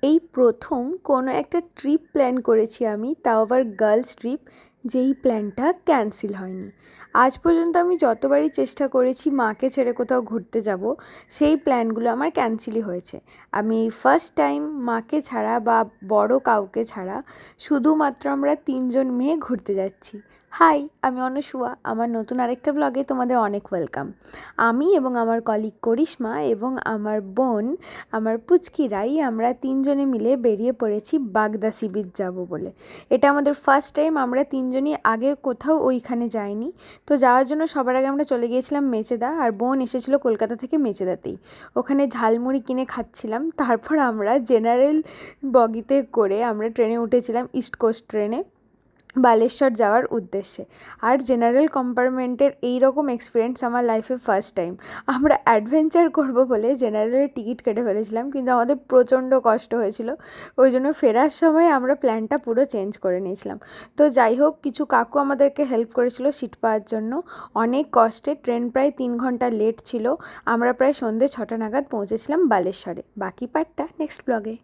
এই প্রথম কোনো একটা ট্রিপ প্ল্যান করেছি আমি, তাও আবার গার্লস ট্রিপ, যেই প্ল্যানটা ক্যান্সেল হয়নি। আজ পর্যন্ত আমি যতবারই চেষ্টা করেছি মাকে ছেড়ে কোথাও ঘুরতে যাব, সেই প্ল্যানগুলো আমার ক্যান্সেলই হয়েছে। আমি ফার্স্ট টাইম মাকে ছাড়া বা বড় কাউকে ছাড়া শুধুমাত্র আমরা 3জন মেয়ে ঘুরতে যাচ্ছি। হাই, আমি অনুসুয়া, আমার নতুন আরেকটা ব্লগে তোমাদের অনেক ওয়েলকাম। আমি এবং আমার কলিগ করিশ্মা এবং আমার বোন, আমার পুচকি রাই, আমরা 3জনে মিলে বেরিয়ে পড়েছি বাগদা সি বিচ যাবো বলে। এটা আমাদের ফার্স্ট টাইম, আমরা 3জনই আগে কোথাও ওইখানে যাইনি। তো যাওয়ার জন্য সবার আগে আমরা চলে গিয়েছিলাম মেচেদা, আর বোন এসেছিলো কলকাতা থেকে মেচেদাতেই। ওখানে ঝালমুড়ি কিনে খাচ্ছিলাম, তারপর আমরা জেনারেল বগিতে করে আমরা ট্রেনে উঠেছিলাম, ইস্ট কোস্ট ট্রেনে, বালেশ্বর যাওয়ার উদ্দেশ্যে। আর জেনারেল কম্পার্টমেন্টের এই রকম এক্সপিরিয়েন্স আমার লাইফে ফার্স্ট টাইম। আমরা অ্যাডভেঞ্চার করব বলে জেনারেলের টিকিট কেটে ফেলেছিলাম, কিন্তু আমাদের প্রচণ্ড কষ্ট হয়েছিল। ওই জন্য ফেরার সময় আমরা প্ল্যানটা পুরো চেঞ্জ করে নিয়েছিলাম। তো যাই হোক, কিছু কাকু আমাদেরকে হেল্প করেছিল সিট পাওয়ার জন্য। অনেক কষ্টে, ট্রেন প্রায় 3 ঘন্টা লেট ছিল। আমরা প্রায় সন্ধ্যে 6টা নাগাদ পৌঁছেছিলাম বালেশ্বরে। বাকি পার্টটা নেক্সট ব্লগে।